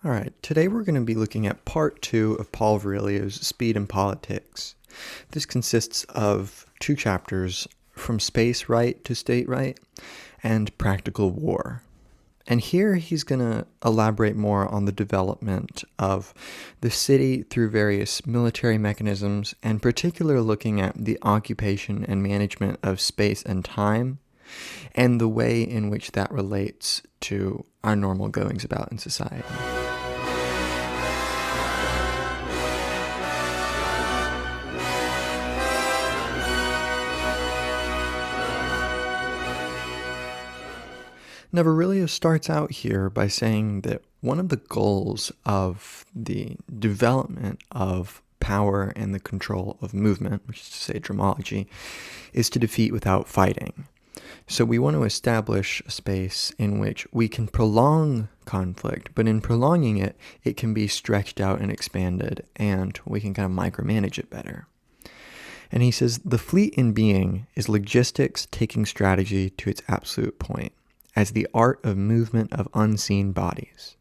All right, today we're going to be looking at part 2 of Paul Virilio's Speed and Politics. This consists of 2 chapters, From Space Right to State Right and Practical War. And here he's going to elaborate more on the development of the city through various military mechanisms, and particularly looking at the occupation and management of space and time, and the way in which that relates to our normal goings about in society. Now, Virilio starts out here by saying that one of the goals of the development of power and the control of movement, which is to say dromology, is to defeat without fighting. So we want to establish a space in which we can prolong conflict, but in prolonging it, it can be stretched out and expanded, and we can kind of micromanage it better. And he says, the fleet in being is logistics taking strategy to its absolute point, as the art of movement of unseen bodies.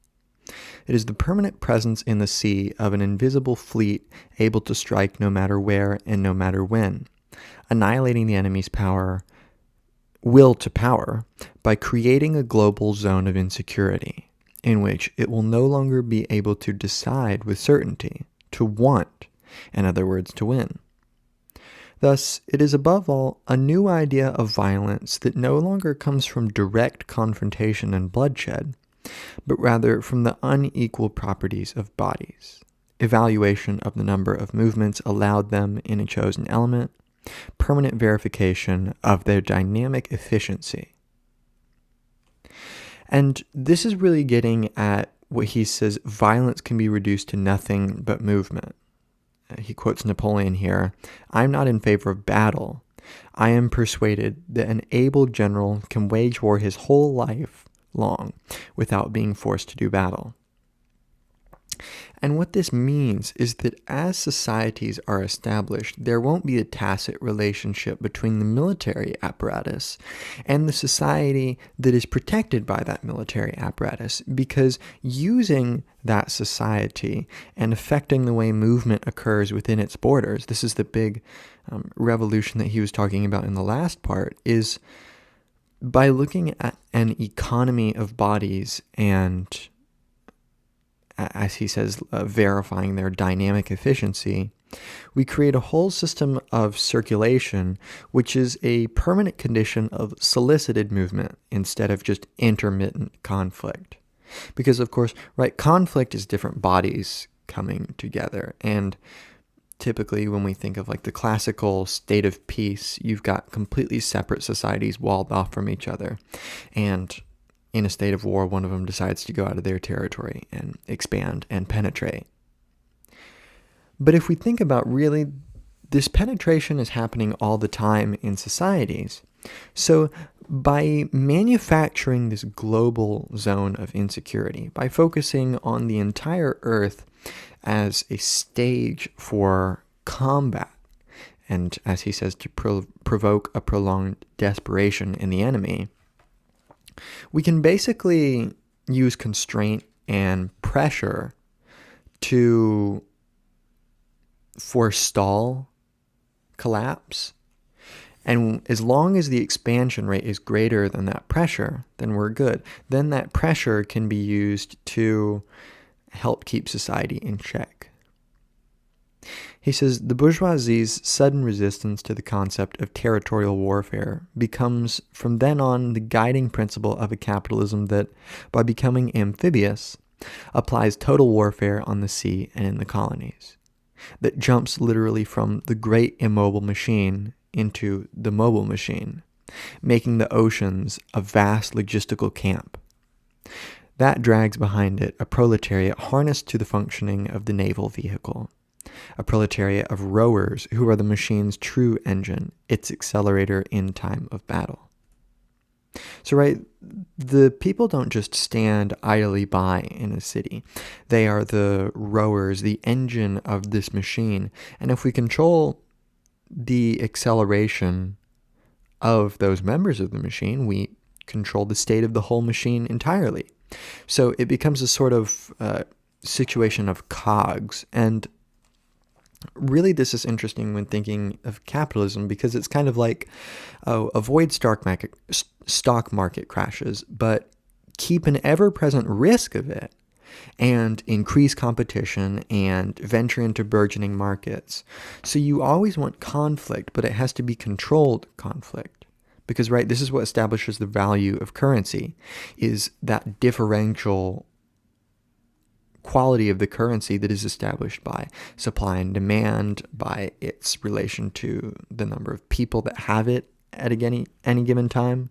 It is the permanent presence in the sea of an invisible fleet able to strike no matter where and no matter when, annihilating the enemy's will to power by creating a global zone of insecurity in which it will no longer be able to decide with certainty, to want, in other words, to win. Thus, it is above all a new idea of violence that no longer comes from direct confrontation and bloodshed, but rather from the unequal properties of bodies, evaluation of the number of movements allowed them in a chosen element, permanent verification of their dynamic efficiency. And this is really getting at what he says violence can be reduced to nothing but movement. He quotes Napoleon here, "I'm not in favor of battle. I am persuaded that an able general can wage war his whole life long without being forced to do battle." And what this means is that as societies are established, there won't be a tacit relationship between the military apparatus and the society that is protected by that military apparatus, because using that society and affecting the way movement occurs within its borders, this is the big revolution that he was talking about in the last part, is by looking at an economy of bodies and, as he says, verifying their dynamic efficiency, we create a whole system of circulation, which is a permanent condition of solicited movement instead of just intermittent conflict. Because, of course, right, conflict is different bodies coming together. And typically when we think of like the classical state of peace, you've got completely separate societies walled off from each other. And in a state of war, one of them decides to go out of their territory and expand and penetrate. But if we think about really, this penetration is happening all the time in societies. So by manufacturing this global zone of insecurity, by focusing on the entire Earth as a stage for combat, and as he says, to provoke a prolonged desperation in the enemy, we can basically use constraint and pressure to forestall collapse. And as long as the expansion rate is greater than that pressure, then we're good. Then that pressure can be used to help keep society in check. He says, the bourgeoisie's sudden resistance to the concept of territorial warfare becomes from then on the guiding principle of a capitalism that, by becoming amphibious, applies total warfare on the sea and in the colonies, that jumps literally from the great immobile machine into the mobile machine, making the oceans a vast logistical camp. That drags behind it a proletariat harnessed to the functioning of the naval vehicle, a proletariat of rowers who are the machine's true engine, its accelerator in time of battle. So, right, the people don't just stand idly by in a city. They are the rowers, the engine of this machine. And if we control the acceleration of those members of the machine, we control the state of the whole machine entirely. So it becomes a sort of situation of cogs. And really, this is interesting when thinking of capitalism, because it's kind of like, avoid stock market crashes, but keep an ever-present risk of it, and increase competition and venture into burgeoning markets. So you always want conflict, but it has to be controlled conflict. Because, right, this is what establishes the value of currency, is that differential quality of the currency that is established by supply and demand, by its relation to the number of people that have it at any given time.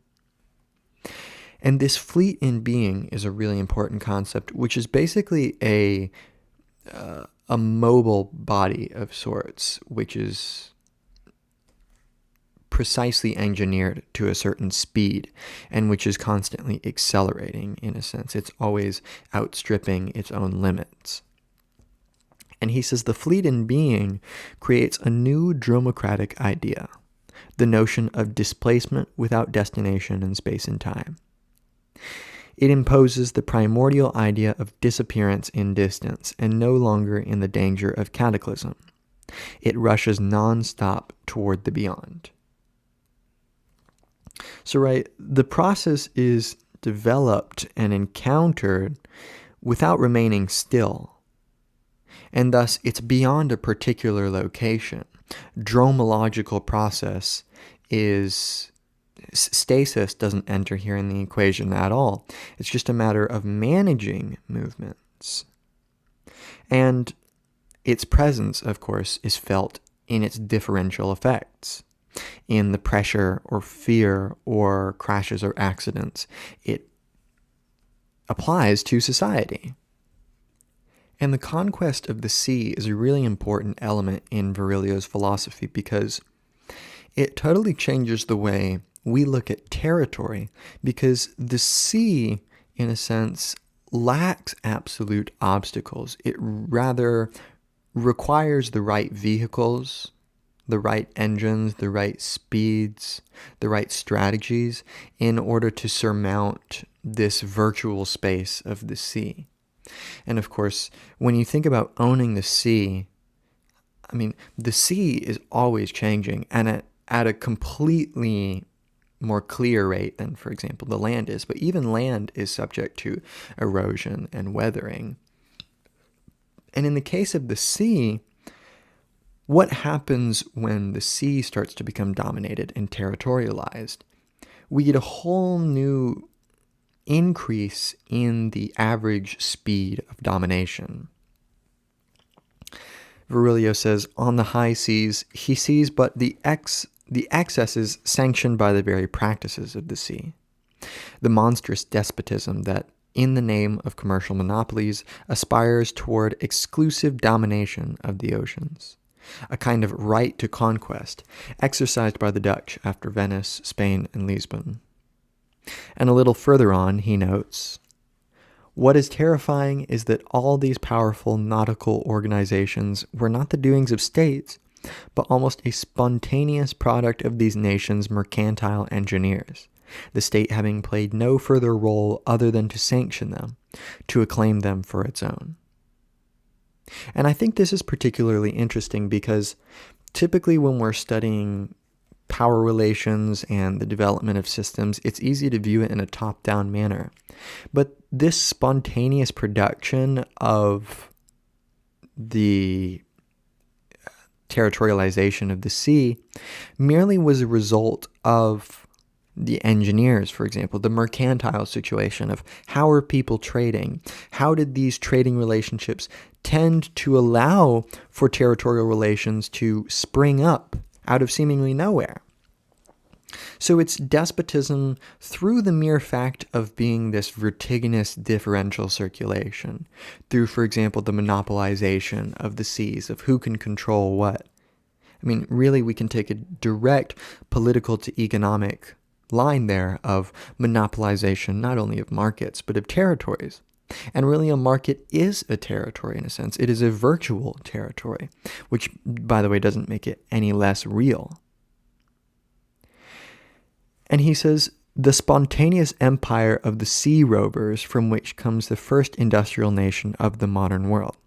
And this fleet in being is a really important concept, which is basically a mobile body of sorts, which is precisely engineered to a certain speed and which is constantly accelerating in a sense. It's always outstripping its own limits. And he says the fleet in being creates a new dromocratic idea, the notion of displacement without destination in space and time. It imposes the primordial idea of disappearance in distance and no longer in the danger of cataclysm. It rushes non-stop toward the beyond. So, right, the process is developed and encountered without remaining still. And thus, it's beyond a particular location. Dromological process is... Stasis doesn't enter here in the equation at all. It's just a matter of managing movements. And its presence, of course, is felt in its differential effects, in the pressure or fear or crashes or accidents it applies to society. And the conquest of the sea is a really important element in Virilio's philosophy because it totally changes the way we look at territory, because the sea, in a sense, lacks absolute obstacles. It rather requires the right vehicles, the right engines, the right speeds, the right strategies in order to surmount this virtual space of the sea. And of course, when you think about owning the sea, I mean, the sea is always changing and at a completely more clear rate than, for example, the land is. But even land is subject to erosion and weathering. And in the case of the sea, what happens when the sea starts to become dominated and territorialized? We get a whole new increase in the average speed of domination. Virilio says, on the high seas, he sees but the excesses sanctioned by the very practices of the sea. The monstrous despotism that, in the name of commercial monopolies, aspires toward exclusive domination of the oceans. A kind of right to conquest, exercised by the Dutch after Venice, Spain, and Lisbon. And a little further on, he notes, what is terrifying is that all these powerful nautical organizations were not the doings of states, but almost a spontaneous product of these nations' mercantile engineers, the state having played no further role other than to sanction them, to acclaim them for its own. And I think this is particularly interesting because typically when we're studying power relations and the development of systems, it's easy to view it in a top-down manner. But this spontaneous production of the territorialization of the sea merely was a result of the engineers, for example, the mercantile situation of how are people trading? How did these trading relationships tend to allow for territorial relations to spring up out of seemingly nowhere? So it's despotism through the mere fact of being this vertiginous differential circulation, through, for example, the monopolization of the seas, of who can control what. I mean, really, we can take a direct political to economic line there of monopolization, not only of markets, but of territories. And really, a market is a territory in a sense. It is a virtual territory, which, by the way, doesn't make it any less real. And he says, the spontaneous empire of the sea rovers from which comes the first industrial nation of the modern world.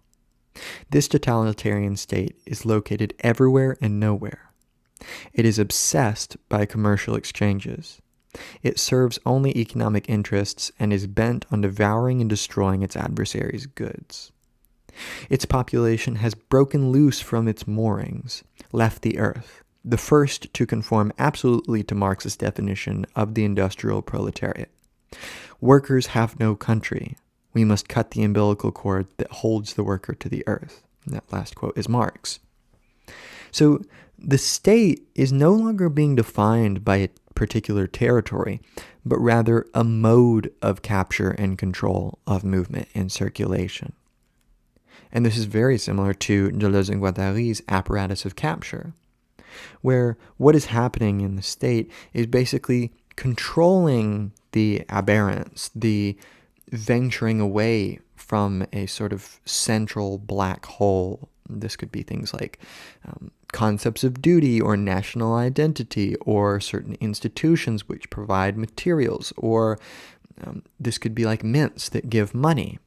This totalitarian state is located everywhere and nowhere. It is obsessed by commercial exchanges. It serves only economic interests and is bent on devouring and destroying its adversaries' goods. Its population has broken loose from its moorings, left the earth, the first to conform absolutely to Marx's definition of the industrial proletariat. Workers have no country. We must cut the umbilical cord that holds the worker to the earth. And that last quote is Marx. So the state is no longer being defined by a particular territory, but rather a mode of capture and control of movement and circulation. And this is very similar to Deleuze and Guattari's apparatus of capture, where what is happening in the state is basically controlling the aberrance, the venturing away from a sort of central black hole. This could be things like concepts of duty or national identity or certain institutions which provide materials, or this could be like mints that give money.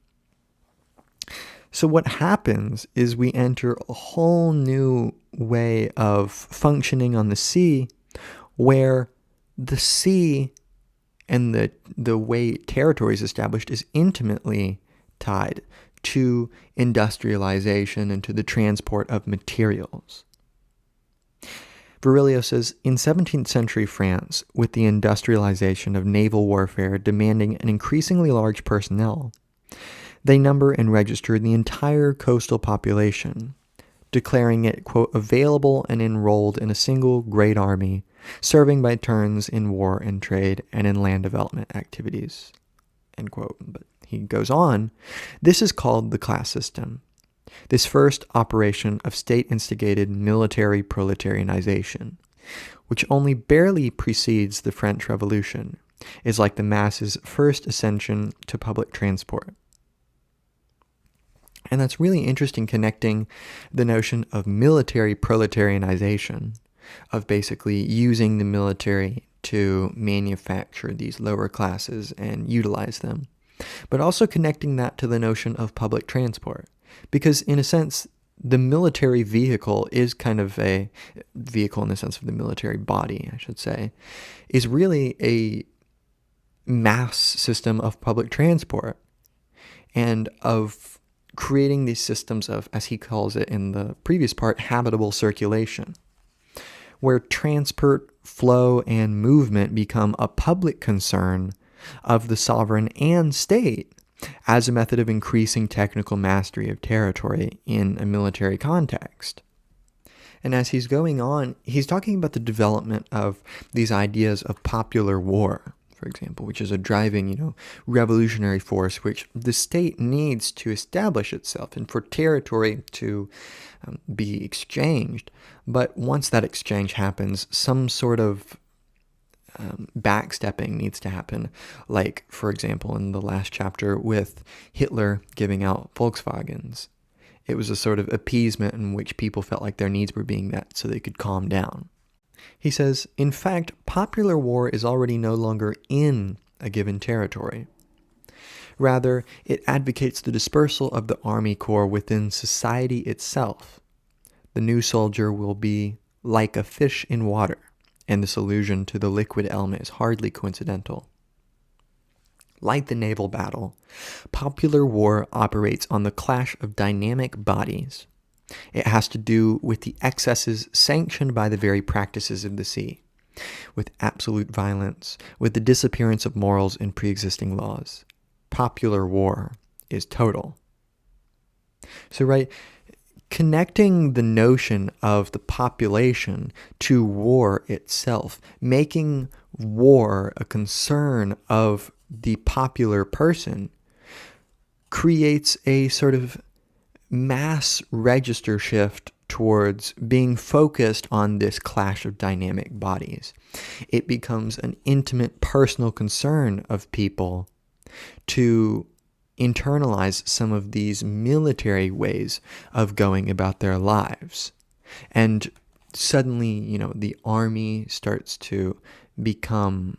So what happens is we enter a whole new way of functioning on the sea, where the sea and the way territory is established is intimately tied to industrialization and to the transport of materials. Virilio says, in 17th century France, with the industrialization of naval warfare demanding an increasingly large personnel, they number and register the entire coastal population, declaring it, quote, available and enrolled in a single great army, serving by turns in war and trade and in land development activities, end quote. But he goes on, this is called the class system. This first operation of state-instigated military proletarianization, which only barely precedes the French Revolution, is like the masses' first ascension to public transport. And that's really interesting, connecting the notion of military proletarianization, of basically using the military to manufacture these lower classes and utilize them, but also connecting that to the notion of public transport. Because in a sense, the military vehicle is kind of a vehicle in the sense of the military body, I should say, is really a mass system of public transport and of creating these systems of, as he calls it in the previous part, habitable circulation, where transport, flow, and movement become a public concern of the sovereign and state as a method of increasing technical mastery of territory in a military context. And as he's going on, he's talking about the development of these ideas of popular war, for example, which is a driving, revolutionary force which the state needs to establish itself and for territory to be exchanged. But once that exchange happens, some sort of backstepping needs to happen, like, for example, in the last chapter with Hitler giving out Volkswagens. It was a sort of appeasement in which people felt like their needs were being met so they could calm down. He says, in fact, popular war is already no longer in a given territory. Rather, it advocates the dispersal of the army corps within society itself. The new soldier will be like a fish in water, and this allusion to the liquid element is hardly coincidental. Like the naval battle, popular war operates on the clash of dynamic bodies. It has to do with the excesses sanctioned by the very practices of the sea, with absolute violence, with the disappearance of morals and pre-existing laws. Popular war is total. So, right, connecting the notion of the population to war itself, making war a concern of the popular person, creates a sort of mass register shift towards being focused on this clash of dynamic bodies. It becomes an intimate personal concern of people to internalize some of these military ways of going about their lives. And suddenly, the army starts to become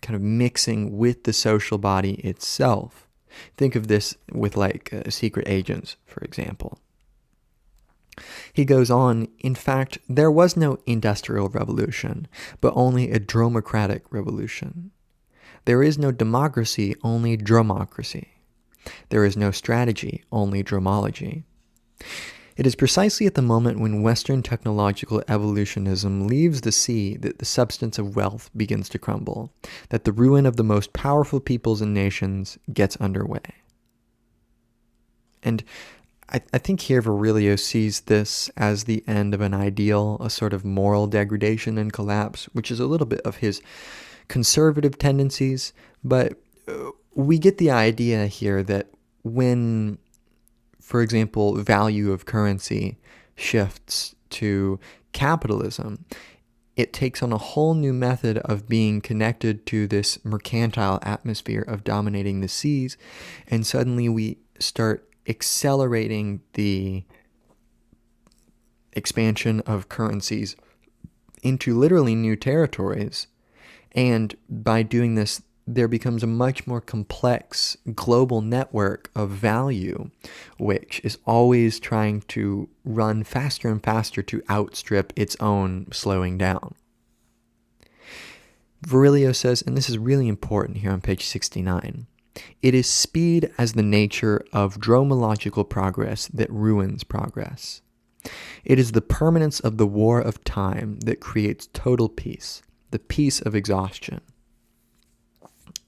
kind of mixing with the social body itself. Think of this with like secret agents, for example. He goes on, in fact, there was no industrial revolution, but only a dromocratic revolution. There is no democracy, only dromocracy. There is no strategy, only dromology. It is precisely at the moment when Western technological evolutionism leaves the sea that the substance of wealth begins to crumble, that the ruin of the most powerful peoples and nations gets underway. And I think here Virilio sees this as the end of an ideal, a sort of moral degradation and collapse, which is a little bit of his conservative tendencies, but we get the idea here that when, for example, value of currency shifts to capitalism, it takes on a whole new method of being connected to this mercantile atmosphere of dominating the seas, and suddenly we start accelerating the expansion of currencies into literally new territories. And by doing this, there becomes a much more complex global network of value, which is always trying to run faster and faster to outstrip its own slowing down. Virilio says, and this is really important here on page 69, it is speed as the nature of dromological progress that ruins progress. It is the permanence of the war of time that creates total peace, the peace of exhaustion.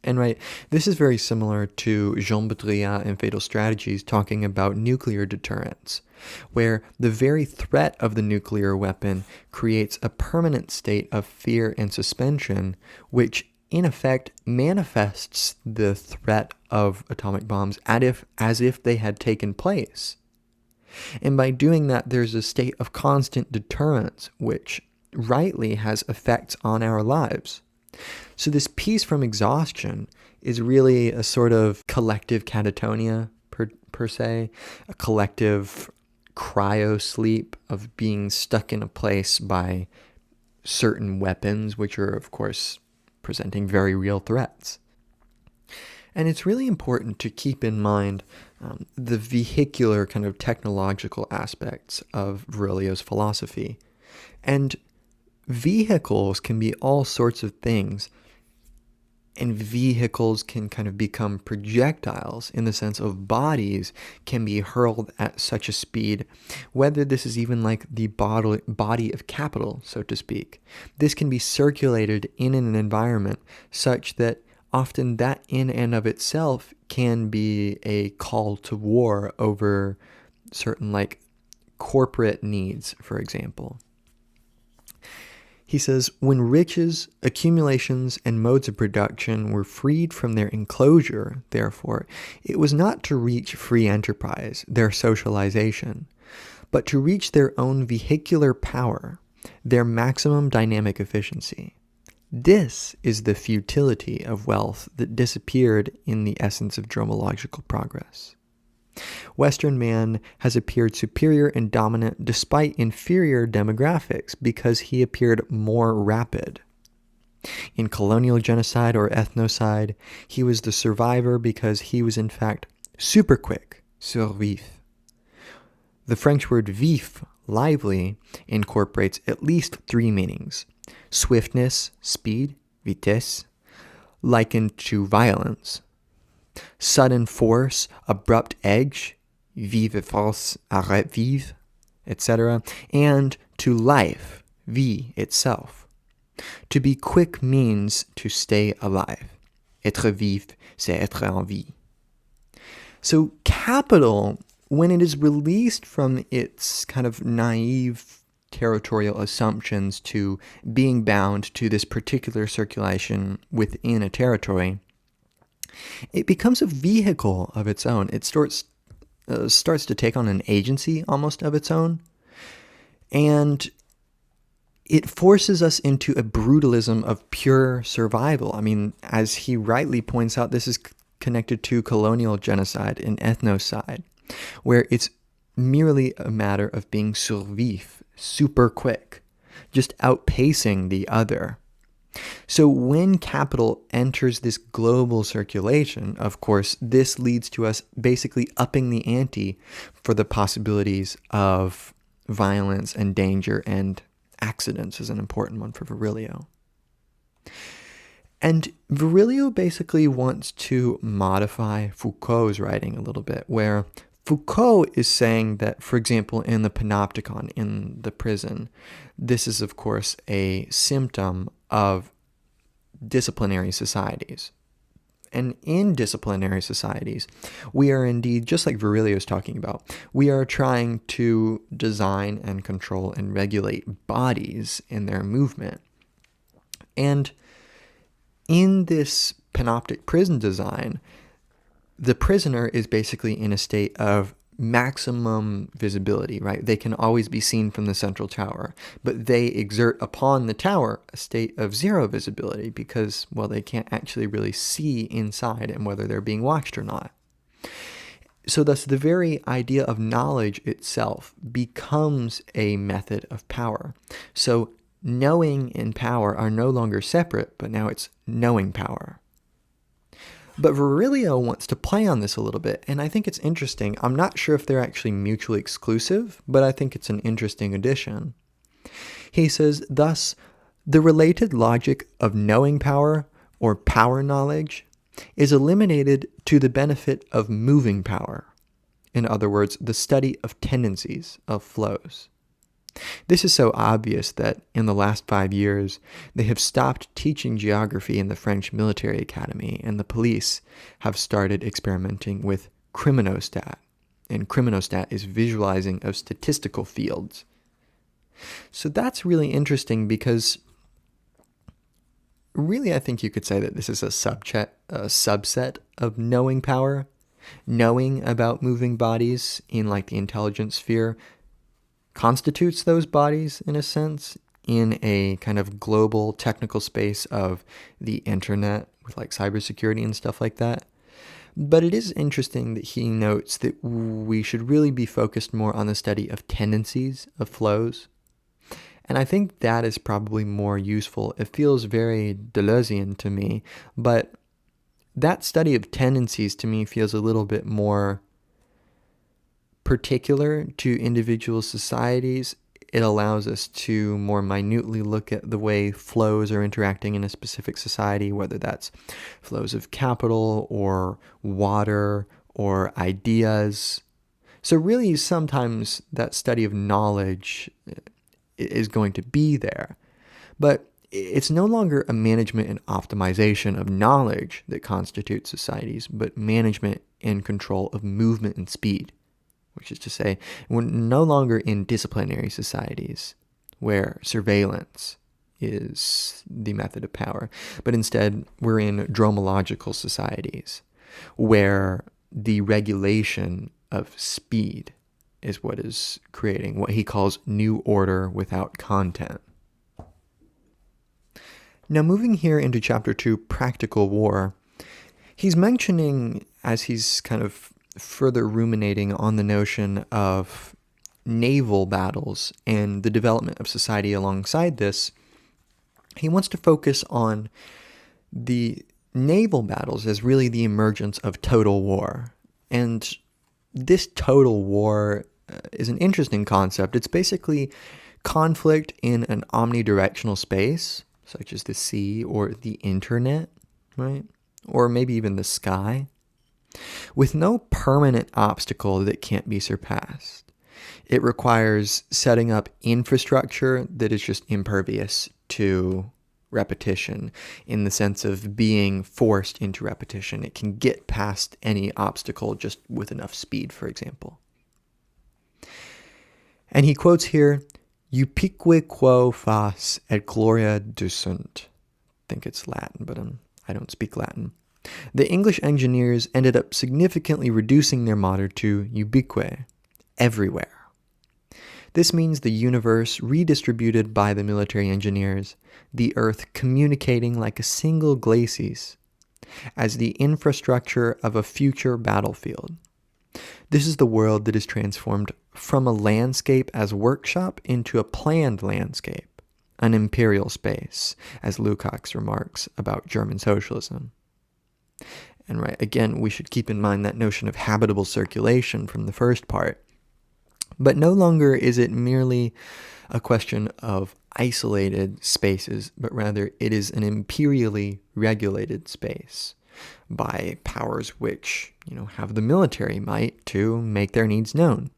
And right, this is very similar to Jean Baudrillard and Fatal Strategies talking about nuclear deterrence, where the very threat of the nuclear weapon creates a permanent state of fear and suspension, which in effect manifests the threat of atomic bombs as if they had taken place. And by doing that, there's a state of constant deterrence, which rightly has effects on our lives. So this peace from exhaustion is really a sort of collective catatonia, per se, a collective cryo-sleep of being stuck in a place by certain weapons, which are, of course, presenting very real threats. And it's really important to keep in mind the vehicular kind of technological aspects of Virilio's philosophy. And vehicles can be all sorts of things, and vehicles can kind of become projectiles in the sense of bodies can be hurled at such a speed, whether this is even like the body of capital, so to speak. This can be circulated in an environment such that often that in and of itself can be a call to war over certain like corporate needs, for example. He says, when riches, accumulations, and modes of production were freed from their enclosure, therefore, it was not to reach free enterprise, their socialization, but to reach their own vehicular power, their maximum dynamic efficiency. This is the futility of wealth that disappeared in the essence of dromological progress. Western man has appeared superior and dominant despite inferior demographics because he appeared more rapid. In colonial genocide or ethnocide, he was the survivor because he was in fact super quick, survif. The French word vif, lively, incorporates at least three meanings: swiftness, speed, vitesse, likened to violence; sudden force, abrupt edge, vive force, arrêt vive, etc., and to life, vie itself. To be quick means to stay alive. Être vif, c'est être en vie. So capital, when it is released from its kind of naive territorial assumptions to being bound to this particular circulation within a territory, it becomes a vehicle of its own. It starts to take on an agency almost of its own. And it forces us into a brutalism of pure survival. I mean, as he rightly points out, this is connected to colonial genocide and ethnocide, where it's merely a matter of being survif, super quick, just outpacing the other. So when capital enters this global circulation, of course, this leads to us basically upping the ante for the possibilities of violence and danger, and accidents is an important one for Virilio. And Virilio basically wants to modify Foucault's writing a little bit, where Foucault is saying that, for example, in the panopticon, in the prison, this is, of course, a symptom of disciplinary societies. And in disciplinary societies, we are indeed, just like Virilio is talking about, we are trying to design and control and regulate bodies in their movement. And in this panoptic prison design, the prisoner is basically in a state of maximum visibility, right? They can always be seen from the central tower, but they exert upon the tower a state of zero visibility because, well, they can't actually really see inside and whether they're being watched or not. So thus, the very idea of knowledge itself becomes a method of power. So knowing and power are no longer separate, but now it's knowing power. But Virilio wants to play on this a little bit, and I think it's interesting. I'm not sure if they're actually mutually exclusive, but I think it's an interesting addition. He says, thus, the related logic of knowing power, or power knowledge, is eliminated to the benefit of moving power. In other words, the study of tendencies, of flows. This is so obvious that in the last 5 years, they have stopped teaching geography in the French military academy, and the police have started experimenting with criminostat. And criminostat is visualizing of statistical fields. So that's really interesting because really I think you could say that this is a subset of knowing power, knowing about moving bodies in like the intelligence sphere, constitutes those bodies, in a sense, in a kind of global technical space of the internet with like cybersecurity and stuff like that. But it is interesting that he notes that we should really be focused more on the study of tendencies, of flows. And I think that is probably more useful. It feels very Deleuzian to me, but that study of tendencies to me feels a little bit more particular to individual societies. It allows us to more minutely look at the way flows are interacting in a specific society, whether that's flows of capital or water or ideas. So really, sometimes that study of knowledge is going to be there. But it's no longer a management and optimization of knowledge that constitutes societies, but management and control of movement and speed. Which is to say, we're no longer in disciplinary societies where surveillance is the method of power, but instead we're in dromological societies where the regulation of speed is what is creating what he calls new order without content. Now, moving here into chapter 2, practical war, he's mentioning, as he's kind of further ruminating on the notion of naval battles and the development of society alongside this, he wants to focus on the naval battles as really the emergence of total war. And this total war is an interesting concept. It's basically conflict in an omnidirectional space, such as the sea or the internet, right? Or maybe even the sky, with no permanent obstacle that can't be surpassed. It requires setting up infrastructure that is just impervious to repetition, in the sense of being forced into repetition. It can get past any obstacle just with enough speed, for example. And he quotes here, "Ubique quo fas et gloria ducunt." I think it's Latin, but I don't speak Latin. The English engineers ended up significantly reducing their motto to ubique, everywhere. This means the universe redistributed by the military engineers, the Earth communicating like a single glacis, as the infrastructure of a future battlefield. This is the world that is transformed from a landscape as workshop into a planned landscape, an imperial space, as Lukács remarks about German socialism. And right, again, we should keep in mind that notion of habitable circulation from the first part. But no longer is it merely a question of isolated spaces, but rather it is an imperially regulated space by powers which, have the military might to make their needs known.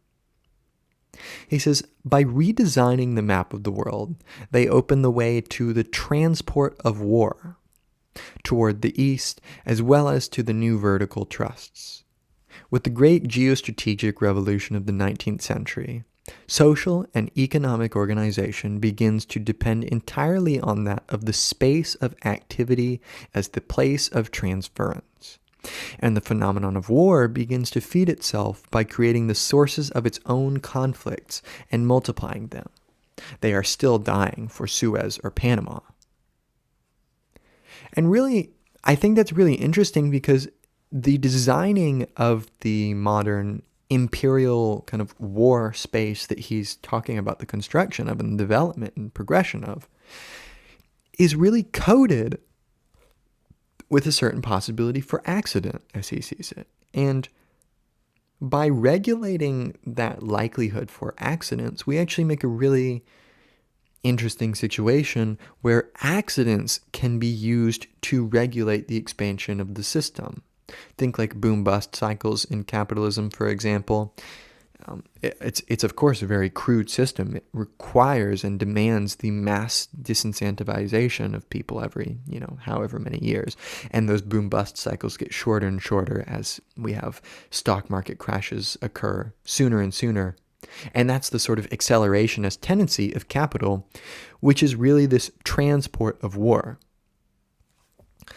He says, by redesigning the map of the world, they open the way to the transport of war toward the east, as well as to the new vertical trusts. With the great geostrategic revolution of the 19th century, social and economic organization begins to depend entirely on that of the space of activity as the place of transference. And the phenomenon of war begins to feed itself by creating the sources of its own conflicts and multiplying them. They are still dying for Suez or Panama. And really, I think that's really interesting because the designing of the modern imperial kind of war space that he's talking about the construction of and development and progression of is really coded with a certain possibility for accident, as he sees it. And by regulating that likelihood for accidents, we actually make a really interesting situation where accidents can be used to regulate the expansion of the system. Think like boom-bust cycles in capitalism, for example. It's of course a very crude system. It requires and demands the mass disincentivization of people every, however many years. And those boom-bust cycles get shorter and shorter as we have stock market crashes occur sooner and sooner. And that's the sort of accelerationist tendency of capital, which is really this transport of war.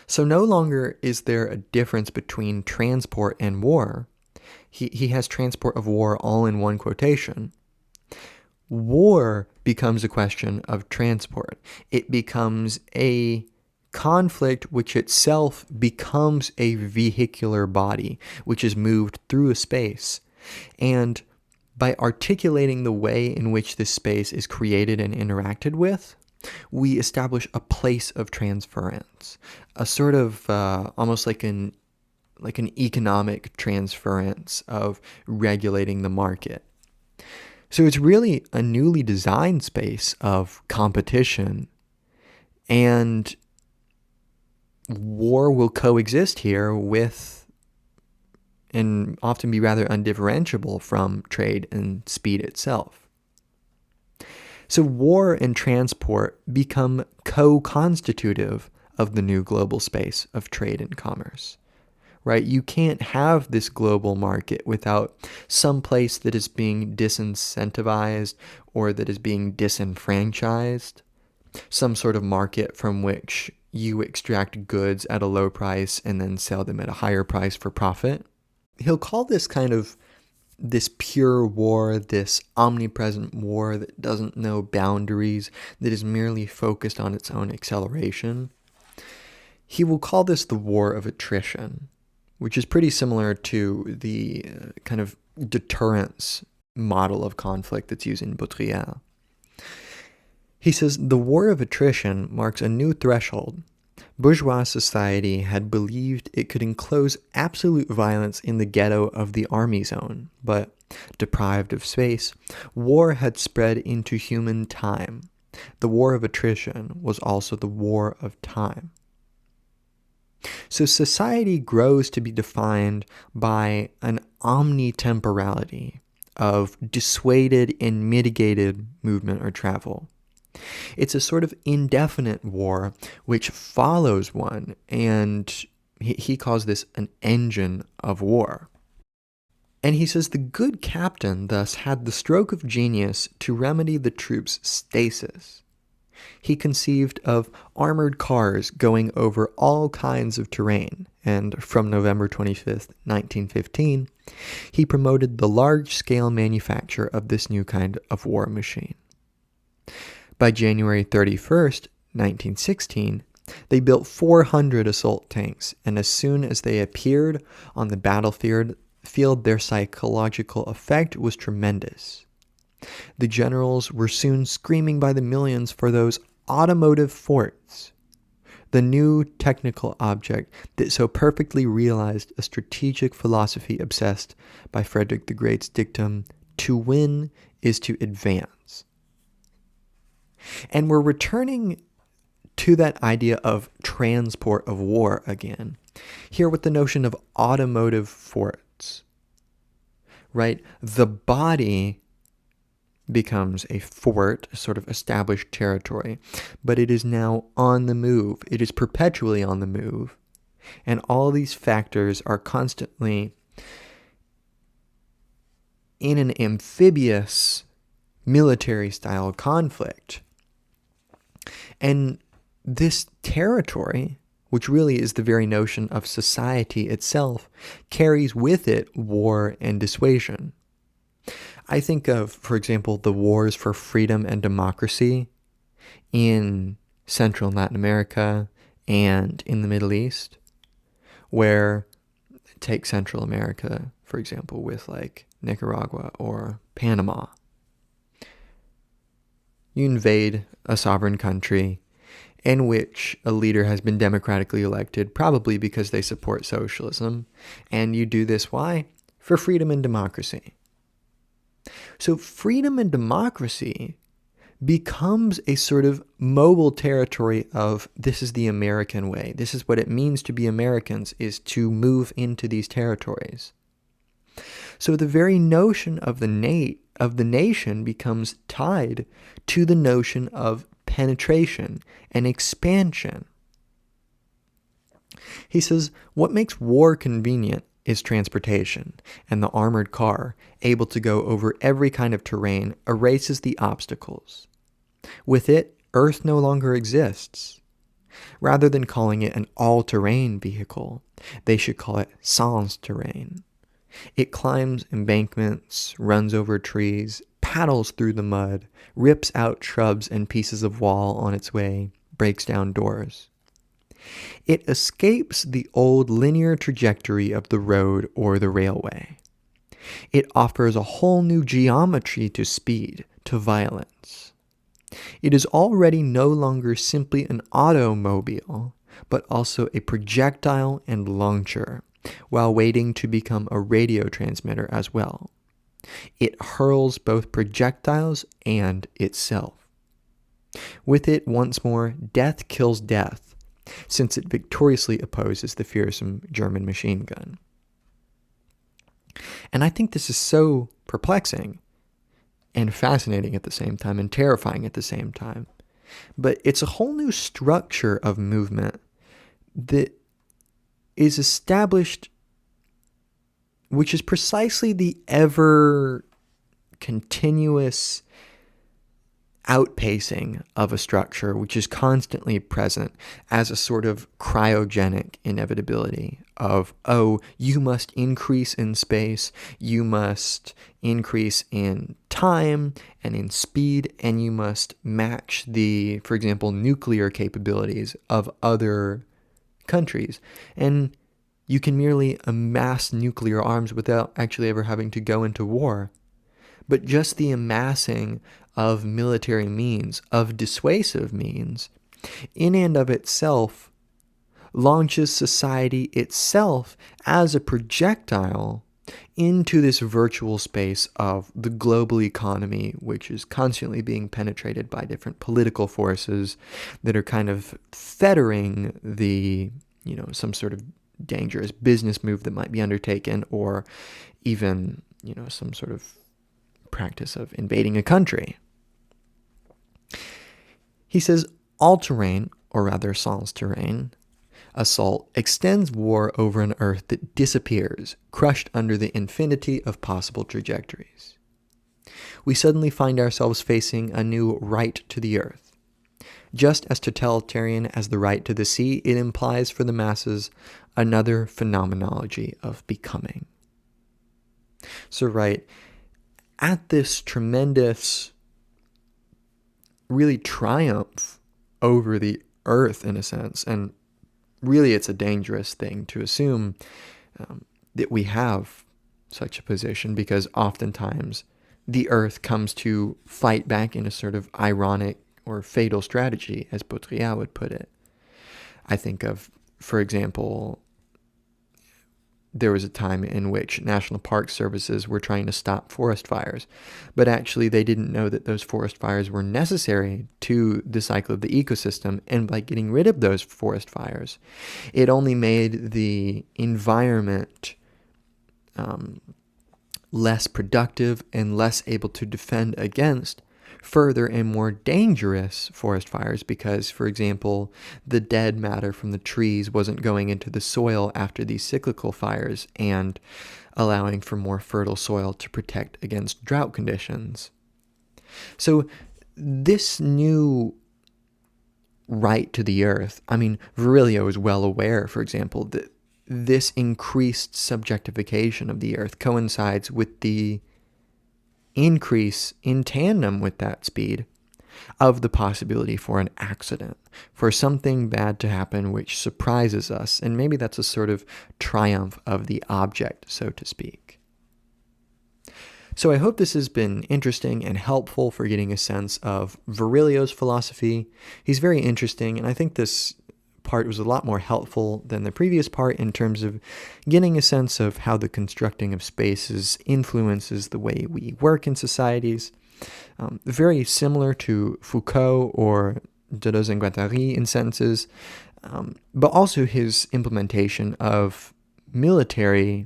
So no longer is there a difference between transport and war. He has transport of war all in one quotation. War becomes a question of transport. It becomes a conflict which itself becomes a vehicular body, which is moved through a space. And by articulating the way in which this space is created and interacted with, we establish a place of transference, a sort of almost like an economic transference of regulating the market. So it's really a newly designed space of competition, and war will coexist here with and often be rather undifferentiable from trade and speed itself. So war and transport become co-constitutive of the new global space of trade and commerce, right? You can't have this global market without some place that is being disincentivized or that is being disenfranchised, some sort of market from which you extract goods at a low price and then sell them at a higher price for profit. He'll call this kind of this pure war, this omnipresent war that doesn't know boundaries, that is merely focused on its own acceleration. He will call this the war of attrition, which is pretty similar to the kind of deterrence model of conflict that's used in Baudrillard. He says, the war of attrition marks a new threshold. Bourgeois society had believed it could enclose absolute violence in the ghetto of the army zone, but, deprived of space, war had spread into human time. The war of attrition was also the war of time. So society grows to be defined by an omnitemporality of dissuaded and mitigated movement or travel. It's a sort of indefinite war which follows one, and he calls this an engine of war. And he says the good captain thus had the stroke of genius to remedy the troops' stasis. He conceived of armored cars going over all kinds of terrain, and from November 25th, 1915, he promoted the large-scale manufacture of this new kind of war machine. By January 31st, 1916, they built 400 assault tanks, and as soon as they appeared on the battlefield, their psychological effect was tremendous. The generals were soon screaming by the millions for those automotive forts, the new technical object that so perfectly realized a strategic philosophy obsessed by Frederick the Great's dictum, to win is to advance. And we're returning to that idea of transport of war again, here with the notion of automotive forts, right? The body becomes a fort, a sort of established territory, but it is now on the move. It is perpetually on the move. And all these factors are constantly in an amphibious military-style conflict. And this territory, which really is the very notion of society itself, carries with it war and dissuasion. I think of, for example, the wars for freedom and democracy in Central and Latin America and in the Middle East, where, take Central America, for example, with like Nicaragua or Panama. You invade a sovereign country in which a leader has been democratically elected, probably because they support socialism, and you do this, why? For freedom and democracy. So freedom and democracy becomes a sort of mobile territory of, this is the American way. This is what it means to be Americans, is to move into these territories. So the very notion of the nation becomes tied to the notion of penetration and expansion. He says, what makes war convenient is transportation, and the armored car, able to go over every kind of terrain, erases the obstacles. With it, Earth no longer exists. Rather than calling it an all-terrain vehicle, they should call it sans terrain. It climbs embankments, runs over trees, paddles through the mud, rips out shrubs and pieces of wall on its way, breaks down doors. It escapes the old linear trajectory of the road or the railway. It offers a whole new geometry to speed, to violence. It is already no longer simply an automobile, but also a projectile and launcher, while waiting to become a radio transmitter as well. It hurls both projectiles and itself. With it, once more, death kills death, since it victoriously opposes the fearsome German machine gun. And I think this is so perplexing and fascinating at the same time and terrifying at the same time. But it's a whole new structure of movement that is established, which is precisely the ever continuous outpacing of a structure, which is constantly present as a sort of cryogenic inevitability of, oh, you must increase in space, you must increase in time and in speed, and you must match the, for example, nuclear capabilities of other countries. And you can merely amass nuclear arms without actually ever having to go into war. But just the amassing of military means, of dissuasive means, in and of itself, launches society itself as a projectile into this virtual space of the global economy, which is constantly being penetrated by different political forces that are kind of fettering the, some sort of dangerous business move that might be undertaken, or even, some sort of practice of invading a country. He says, all-terrain, or rather sans-terrain, assault extends war over an Earth that disappears, crushed under the infinity of possible trajectories. We suddenly find ourselves facing a new right to the Earth. Just as totalitarian as the right to the sea, it implies for the masses another phenomenology of becoming. So, right, at this tremendous, really triumph over the Earth, in a sense, and really it's a dangerous thing to assume that we have such a position, because oftentimes the Earth comes to fight back in a sort of ironic or fatal strategy, as Baudrillard would put it. I think of, for example, there was a time in which National Park Services were trying to stop forest fires, but actually they didn't know that those forest fires were necessary to the cycle of the ecosystem, and by getting rid of those forest fires, it only made the environment less productive and less able to defend against further and more dangerous forest fires because, for example, the dead matter from the trees wasn't going into the soil after these cyclical fires and allowing for more fertile soil to protect against drought conditions. So this new right to the earth, Virilio is well aware, for example, that this increased subjectification of the earth coincides with the increase in tandem with that speed of the possibility for an accident, for something bad to happen which surprises us, and maybe that's a sort of triumph of the object, so to speak. So I hope this has been interesting and helpful for getting a sense of Virilio's philosophy. He's very interesting, and I think this part was a lot more helpful than the previous part in terms of getting a sense of how the constructing of spaces influences the way we work in societies. Very similar to Foucault or Deleuze and Guattari in senses, but also his implementation of military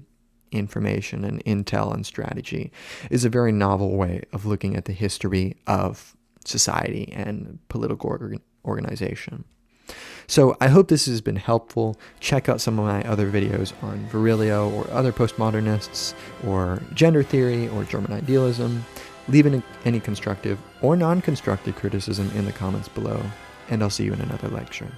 information and intel and strategy is a very novel way of looking at the history of society and political organization. So I hope this has been helpful. Check out some of my other videos on Virilio or other postmodernists or gender theory or German idealism. Leave any constructive or non-constructive criticism in the comments below, and I'll see you in another lecture.